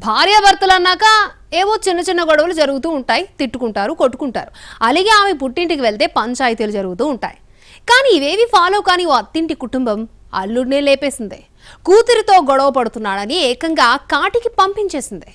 భార్యాభర్తలు అన్నాక ఏవో చిన్న చిన్న గొడవలు జరుగుతూ ఉంటాయి, తిట్టుకుంటారు, కొట్టుకుంటారు. అలాగే ఆమె పుట్టింటికి వెళ్తే పంచాయతీలు జరుగుతూ ఉంటాయి. కానీ ఇవేవి ఫాలో కాని ఓ అత్తింటి కుటుంబం అల్లుడినే లేపేసింది. కూతురితో గొడవ పడుతున్నాడని ఏకంగా కాటికి పంపించేసింది.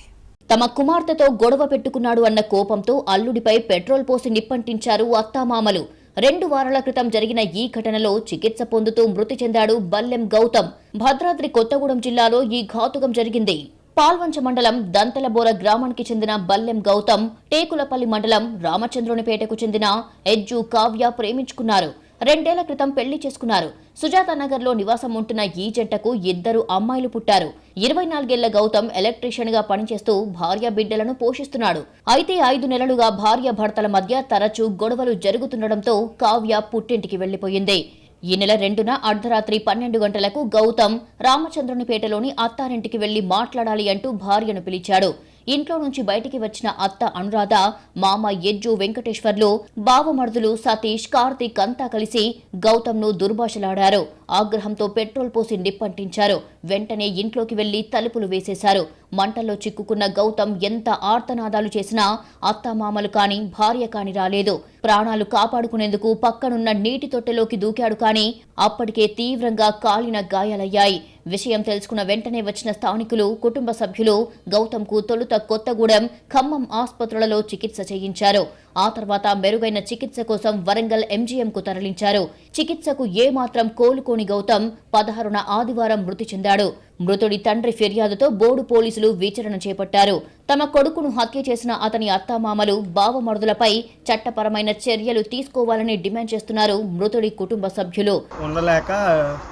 తమ కుమార్తెతో గొడవ పెట్టుకున్నాడు అన్న కోపంతో అల్లుడిపై పెట్రోల్ పోసి నిప్పంటించారు అత్తామామలు. 2 వారాల క్రితం జరిగిన ఈ ఘటనలో చికిత్స పొందుతూ మృతి చెందాడు బల్లెం గౌతమ్. భద్రాద్రి కొత్తగూడెం జిల్లాలో ఈ ఘాతుకం జరిగింది. పాల్వంచ మండలం దంతలబోర గ్రామానికి చెందిన బల్లెం గౌతమ్ టేకులపల్లి మండలం రామచంద్రునిపేటకు చెందిన ఎజ్జు కావ్య ప్రేమించుకున్నారు. 2 ఏళ్ల క్రితం పెళ్లి చేసుకున్నారు. సుజాతానగర్లో నివాసం ఉంటున్న ఈ జంటకు 2 అమ్మాయిలు పుట్టారు. 24 ఏళ్ల గౌతమ్ ఎలక్ట్రీషియన్ గా పనిచేస్తూ భార్య బిడ్డలను పోషిస్తున్నాడు. అయితే 5 నెలలుగా భార్య భర్తల మధ్య తరచూ గొడవలు జరుగుతుండటంతో కావ్య పుట్టింటికి వెళ్లిపోయింది. ఈ నెల 2న అర్ధరాత్రి 12 గంటలకు గౌతమ్ రామచంద్రునిపేటలోని అత్తారింటికి వెళ్లి మాట్లాడాలి అంటూ భార్యను పిలిచాడు. ఇంట్లో నుంచి బయటికి వచ్చిన అత్త అనురాధ, మామ ఎజ్జు వెంకటేశ్వర్లు, బావమర్దులు సతీష్, కార్తీక్ అంతా కలిసి గౌతమ్ను దుర్భాషలాడారు. ఆగ్రహంతో పెట్రోల్ పోసి నిప్పంటించారు. వెంటనే ఇంట్లోకి వెళ్లి తలుపులు వేసేశారు. మంటల్లో చిక్కుకున్న గౌతమ్ ఎంత ఆర్తనాదాలు చేసినా అత్తామామలు కాని భార్య కాని రాలేదు. ప్రాణాలు కాపాడుకునేందుకు పక్కనున్న నీటి తొట్టెలోకి దూకాడు. కానీ అప్పటికే తీవ్రంగా కాలిన గాయాలయ్యాయి. విషయం తెలుసుకున్న వెంటనే వచ్చిన స్థానికులు, కుటుంబ సభ్యులు గౌతమ్కు తొలుత కొత్తగూడెం, ఖమ్మం ఆసుపత్రులలో చికిత్స చేయించారు. ఆ తర్వాత మెరుగైన చికిత్స కోసం వరంగల్ ఎంజీఎంకు తరలించారు. చికిత్సకు ఏమాత్రం కోలుకోని గౌతమ్ 16న ఆదివారం మృతి చెందాడు. మృతుడి తండ్రి ఫిర్యాదుతో బోర్డు పోలీసులు విచారణ చేపట్టారు. తమ కొడుకును హత్య చేసిన అతని అత్తామామలు, బావమరుదులపై చట్టపరమైన చర్యలు తీసుకోవాలని డిమాండ్ చేస్తున్నారు మృతుడి కుటుంబ సభ్యులు. ఉండలేక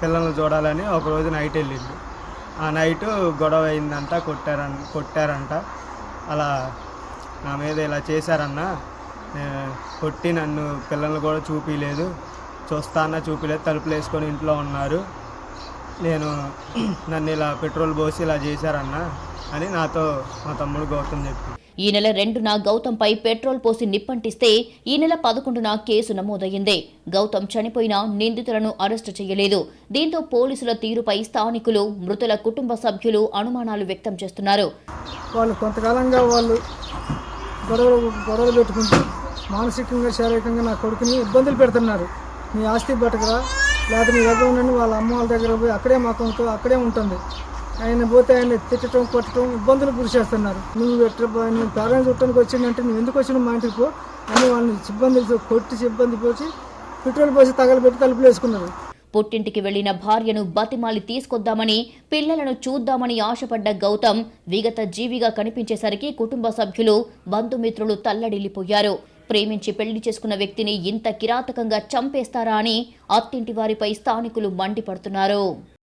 పిల్లల్ని చూడాలని ఒక రోజు నైట్ వెళ్ళింది. ఆ నైట్ గొడవ అయిందంట, కొట్టారంట. అలా నా మీద ఇలా చేశారన్న, కొట్టి నన్ను పిల్లల్ని కూడా చూపించలేదు, చూస్తానా చూపించలేదు, తలుపులు వేసుకొని ఇంట్లో ఉన్నారు. నన్ను ఇలా పెట్రోల్ పోసి ఇలా చేశారన్న అని నాతో మా తమ్ముడు గౌతమ్ చెప్పి. ఈ నెల 2న గౌతమ్పై పెట్రోల్ పోసి నిప్పంటిస్తే ఈ నెల 11న కేసు నమోదయ్యింది. గౌతమ్ చనిపోయిన నిందితులను అరెస్టు చేయలేదు. దీంతో పోలీసుల తీరుపై స్థానికులు, మృతుల కుటుంబ సభ్యులు అనుమానాలు వ్యక్తం చేస్తున్నారు. వాళ్ళు కొంతకాలంగా గొడవలు పెట్టుకుంటూ మానసికంగా, శారీరకంగా నా కొడుకుని ఇబ్బందులు పెడుతున్నారు. నీ ఆస్తి బతకరా, లేకపోతే నీ దగ్గర ఉండండి, వాళ్ళ అమ్మ వాళ్ళ దగ్గర పోయి అక్కడే మాకు అక్కడే ఉంటుంది. ఆయన పోతే ఆయన తిట్టడం, కొట్టడం, ఇబ్బందులు గురి చేస్తున్నారు. నువ్వు పేరెంట్స్ చుట్టానికి వచ్చిందంటే నువ్వు ఎందుకు వచ్చిన మా ఇంటికి పో అని వాళ్ళని ఇబ్బందులు కొట్టి ఇబ్బంది పోసి పెట్రోల్ పోసి తగలబెట్టి తలుపులు వేసుకున్నారు. పుట్టింటికి వెళ్లిన భార్యను బతిమాలి తీసుకొద్దామని, పిల్లలను చూద్దామని ఆశపడ్డ గౌతమ్ విగత జీవిగా కనిపించేసరికి కుటుంబ సభ్యులు, బంధుమిత్రులు తల్లడిల్లిపోయారు. ప్రేమించి పెళ్లి చేసుకున్న వ్యక్తిని ఇంత కిరాతకంగా చంపేస్తారా అని అత్తింటి వారిపై స్థానికులు మండిపడుతున్నారు.